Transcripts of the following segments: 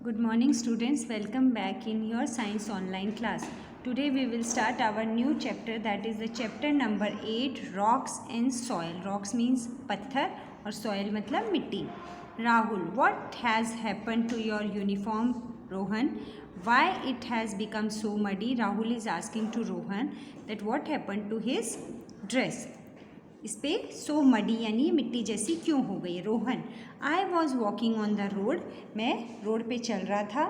Good morning students, welcome back in your science online class. Today we will start our new chapter, that is the chapter number 8, rocks and soil. Rocks means पत्थर और soil मतलब मिट्टी. Rahul, what has happened to your uniform? Rohan, why it has become so muddy? Rahul is asking to Rohan that what happened to his dress. इस पर सो muddy यानी मिट्टी जैसी क्यों हो गई. Rohan, I was walking on the road, मैं road पे चल रहा था.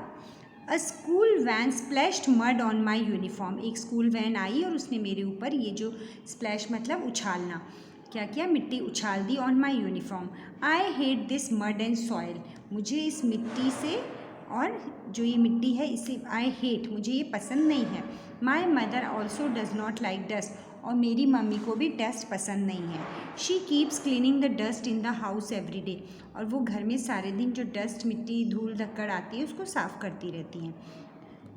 A school van splashed mud on my uniform, एक स्कूल वैन आई और उसने मेरे ऊपर ये जो स्प्लैश मतलब उछालना, क्या किया, मिट्टी उछाल दी on my uniform. I hate this mud and soil, मुझे इस मिट्टी से और जो ये मिट्टी है इसे आई हेट, मुझे ये पसंद नहीं है. My mother also does not like dust, और मेरी मम्मी को भी डस्ट पसंद नहीं है. She keeps cleaning the dust in the house every day, और वो घर में सारे दिन जो डस्ट मिट्टी धूल धक्कड़ आती है उसको साफ़ करती रहती हैं.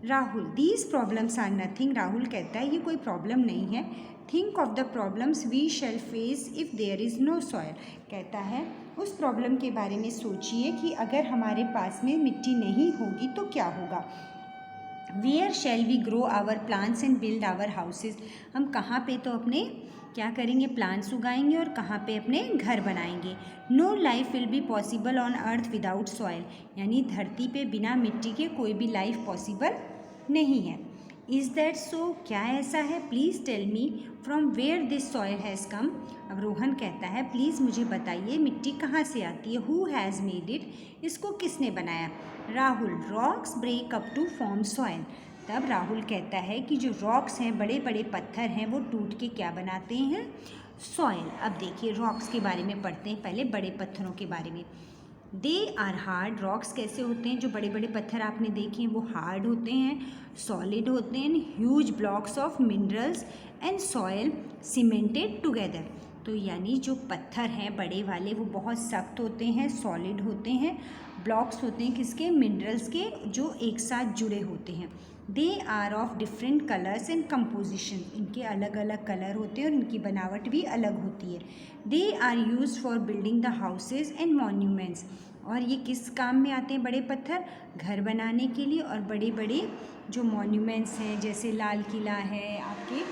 Rahul, these problems are nothing, Rahul कहता है ये कोई प्रॉब्लम नहीं है. Think of the problems we shall face if there is no soil, कहता है उस प्रॉब्लम के बारे में सोचिए कि अगर हमारे पास में मिट्टी नहीं होगी तो क्या होगा. Where shall we grow our plants and build our houses, हम कहाँ पे तो अपने क्या करेंगे, प्लांट्स उगाएंगे और कहाँ पे अपने घर बनाएंगे. No life will be possible on earth without soil, यानी धरती पे बिना मिट्टी के कोई भी लाइफ पॉसिबल नहीं है. इज़ दैट सो, क्या ऐसा है. Please tell me from where this soil has come, अब रोहन कहता है प्लीज़ मुझे बताइए मिट्टी कहाँ से आती है. हु हैज़ मेड इट, इसको किसने बनाया. Rahul, rocks break up to form soil, तब राहुल कहता है कि जो रॉक्स हैं, बड़े बड़े पत्थर हैं, वो टूट के क्या बनाते हैं, सॉयल. अब देखिए रॉक्स के बारे में पढ़ते हैं, पहले बड़े पत्थरों के बारे में. दे आर हार्ड, रॉक्स कैसे होते हैं, जो बड़े बड़े पत्थर आपने देखे हैं वो हार्ड होते हैं, सॉलिड होते हैं. Huge blocks of minerals and soil cemented together, तो यानी जो पत्थर हैं बड़े वाले वो बहुत सख्त होते हैं, सॉलिड होते हैं. ब्लॉक्स होते हैं किसके, मिनरल्स के, जो एक साथ जुड़े होते हैं. They are of different colours and composition, इनके अलग अलग कलर होते हैं और इनकी बनावट भी अलग होती है. They are use for building the houses and monuments, और ये किस काम में आते हैं बड़े पत्थर, घर बनाने के लिए. और बड़े बड़े जो मॉन्यूमेंट्स हैं जैसे लाल किला है आपके,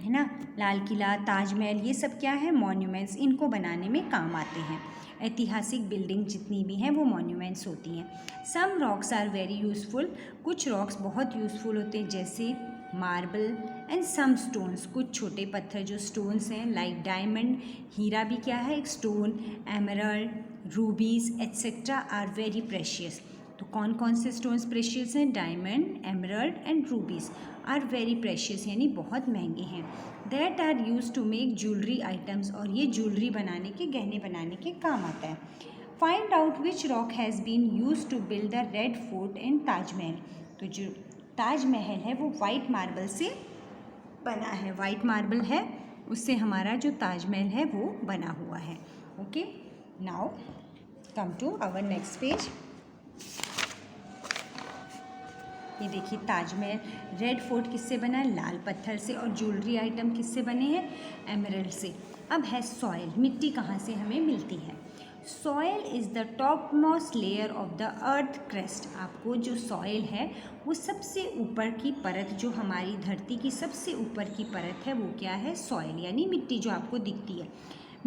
है ना, लाल किला, ताजमहल, ये सब क्या है, मॉन्यूमेंट्स, इनको बनाने में काम आते हैं. ऐतिहासिक बिल्डिंग जितनी भी हैं वो मॉन्यूमेंट्स होती हैं. सम रॉक्स आर वेरी यूज़फुल, कुछ रॉक्स बहुत यूज़फुल होते हैं जैसे मार्बल. एंड सम स्टोन्स, कुछ छोटे पत्थर जो स्टोन्स हैं लाइक डायमंड, हीरा भी क्या है एक stone, emerald, rubies etcetera are very precious. तो कौन कौन से स्टोन्स प्रेशियस हैं, diamond, emerald and rubies are very precious, यानी बहुत महंगे हैं. That are use to make jewellery items, और ये ज्वेलरी बनाने के, गहने बनाने के काम आता है. Find out which rock has been use to build the red fort and Taj Mahal, तो जो ताजमहल है वो वाइट मार्बल से बना है, वाइट मार्बल है उससे हमारा जो ताजमहल है वो बना हुआ है. Okay, now come to our next page. ये देखिए ताजमहल, रेड फोर्ट किससे बना है, लाल पत्थर से, और ज्वेलरी आइटम किससे बने हैं, एमरल्ड से. अब है सॉयल, मिट्टी कहाँ से हमें मिलती है. Soil is the top most layer of the earth crest, आपको जो सॉयल है वो सबसे ऊपर की परत, जो हमारी धरती की सबसे ऊपर की परत है वो क्या है, सॉयल, यानी मिट्टी जो आपको दिखती है.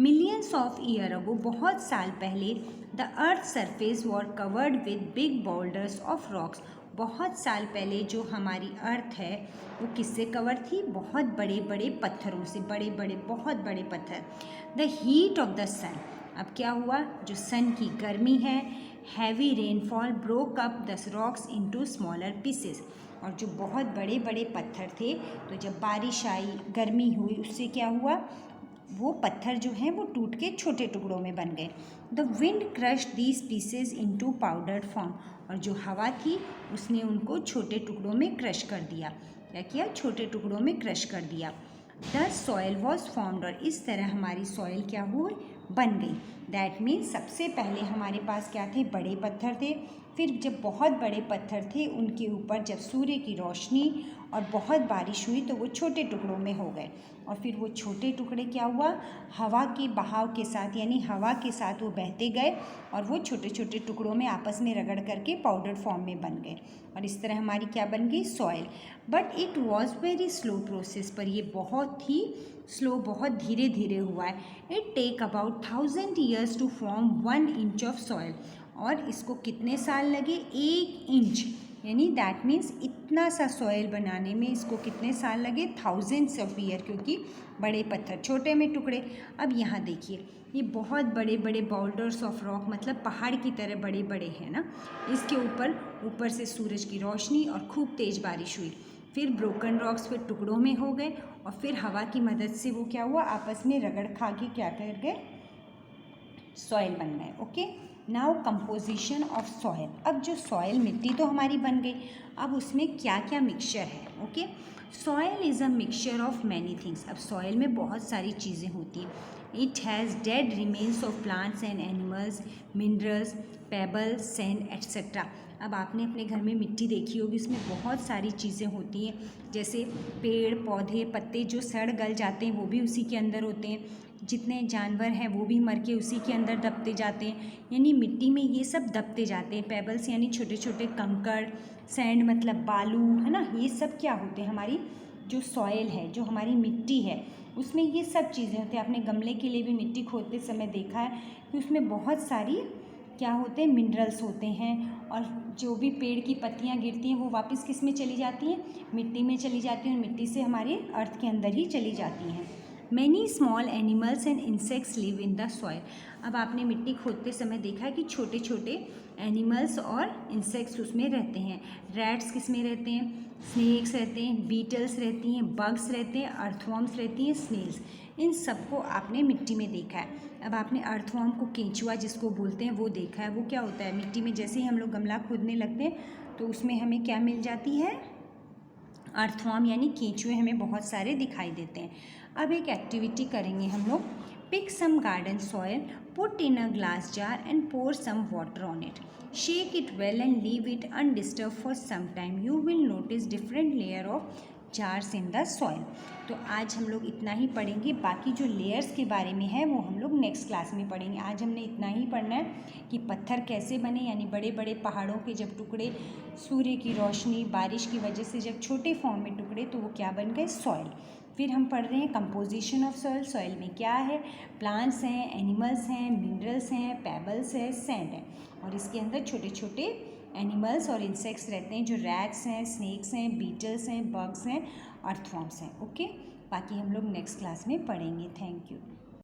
मिलियंस ऑफ ईयर अगो, बहुत साल पहले, the earth surface war covered with big boulders of rocks, बहुत साल पहले जो हमारी अर्थ है वो किससे कवर थी, बहुत बड़े बड़े पत्थरों से, बड़े बड़े बहुत बड़े पत्थर. द हीट ऑफ द सन, अब क्या हुआ, जो सन की गर्मी है, heavy rainfall broke up the rocks into smaller pieces, और जो बहुत बड़े बड़े पत्थर थे तो जब बारिश आई, गर्मी हुई, उससे क्या हुआ, वो पत्थर जो हैं वो टूट के छोटे टुकड़ों में बन गए. The wind crush these pieces into powdered form, और जो हवा थी उसने उनको छोटे टुकड़ों में क्रश कर दिया, क्या किया, छोटे टुकड़ों में क्रश कर दिया. द सॉयल वॉज फॉर्म्ड, और इस तरह हमारी सॉयल क्या हुई, बन गई. दैट मीन्स सबसे पहले हमारे पास क्या थे, बड़े पत्थर थे, फिर जब बहुत बड़े पत्थर थे उनके ऊपर जब सूर्य की रोशनी और बहुत बारिश हुई तो वो छोटे टुकड़ों में हो गए, और फिर वो छोटे टुकड़े क्या हुआ, हवा के बहाव के साथ यानी हवा के साथ वो बहते गए और वो छोटे छोटे टुकड़ों में आपस में रगड़ करके पाउडर फॉर्म में बन गए, और इस तरह हमारी क्या बन गई, soil. But it was very slow process, पर ये बहुत ही स्लो, बहुत धीरे धीरे हुआ है। It take about 1000 years to form 1 inch of soil, और इसको कितने साल लगे, 1 इंच, यानी दैट मीन्स इतना सा सॉइल बनाने में इसको कितने साल लगे, 1000s ऑफ ईयर, क्योंकि बड़े पत्थर छोटे में टुकड़े। अब यहाँ देखिए, ये बहुत बड़े बड़े बाउल्डर्स ऑफ रॉक, मतलब पहाड़ की तरह बड़े बड़े हैं ना। इसके ऊपर से सूरज की रोशनी और खूब तेज़ बारिश हुई, फिर ब्रोकन रॉक्स फिर टुकड़ों में हो गए, और फिर हवा की मदद से वो क्या हुआ, आपस में रगड़ खा के क्या कर गए, सॉइल बन गए। Okay, now composition of soil. अब जो सॉइल, मिट्टी तो हमारी बन गई, अब उसमें क्या क्या मिक्सचर है। Okay, soil is a mixture of many things. अब सॉइल में बहुत सारी चीज़ें होती हैं। It has dead remains of plants and animals, minerals, pebbles, sand etcetera. अब आपने अपने घर में मिट्टी देखी होगी, उसमें बहुत सारी चीज़ें होती हैं, जैसे पेड़ पौधे पत्ते जो सड़ गल जाते हैं वो भी उसी के अंदर होते हैं, जितने जानवर हैं वो भी मर के उसी के अंदर दबते जाते हैं, यानी मिट्टी में ये सब दबते जाते हैं। पेबल्स यानी छोटे छोटे कंकड़, सैंड मतलब बालू, है ना, ये सब क्या होते हैं, हमारी जो सॉइल है, जो हमारी मिट्टी है, उसमें ये सब चीज़ें होती हैं। आपने गमले के लिए भी मिट्टी खोदते समय देखा है कि उसमें बहुत सारी क्या होते हैं, मिनरल्स होते हैं, और जो भी पेड़ की पत्तियां गिरती हैं वो वापस किस में चली जाती हैं, मिट्टी में चली जाती हैं, और मिट्टी से हमारे अर्थ के अंदर ही चली जाती हैं। Many small animals and insects live in the soil. अब आपने मिट्टी खोदते समय देखा है कि छोटे छोटे एनिमल्स और इंसेक्ट्स उसमें रहते हैं। रैट्स किस में रहते हैं, स्नेक्स रहते हैं, बीटल्स रहती हैं, बग्स रहते हैं, अर्थवॉर्म्स रहती हैं, स्नेल्स, इन सबको आपने मिट्टी में देखा है। अब आपने अर्थवॉर्म को, केंचुआ जिसको बोलते हैं, वो देखा है। वो क्या होता है, मिट्टी में जैसे ही हम लोग गमला खोदने लगते हैं तो उसमें हमें क्या मिल जाती है, अर्थवॉर्म यानी केंचुए हमें बहुत सारे दिखाई देते हैं। अब एक एक्टिविटी करेंगे हम लोग, pick some garden soil, put in a glass jar and pour some water on it, shake it well and leave it undisturb for some time, you will notice different layer of jars in the soil. तो आज हम लोग इतना ही पढ़ेंगे, बाकी जो layers के बारे में है वो हम लोग नेक्स्ट क्लास में पढ़ेंगे। आज हमने इतना ही पढ़ना है कि पत्थर कैसे बने, यानी बड़े बड़े पहाड़ों के जब टुकड़े सूर्य की रोशनी बारिश की वजह से जब छोटे फॉर्म में टुकड़े तो वो क्या बन गए, सॉइल। फिर हम पढ़ रहे हैं कंपोजिशन ऑफ सॉइल। सॉइल में क्या है, प्लांट्स हैं, एनिमल्स हैं, मिनरल्स हैं, पेबल्स है, सैंड है, और इसके अंदर छोटे छोटे एनिमल्स और इंसेक्ट्स रहते हैं, जो रैट्स हैं, स्नेक्स हैं, बीटल्स हैं, बग्स हैं, अर्थवॉर्म्स हैं। ओके, बाकी हम लोग नेक्स्ट क्लास में पढ़ेंगे। Thank you.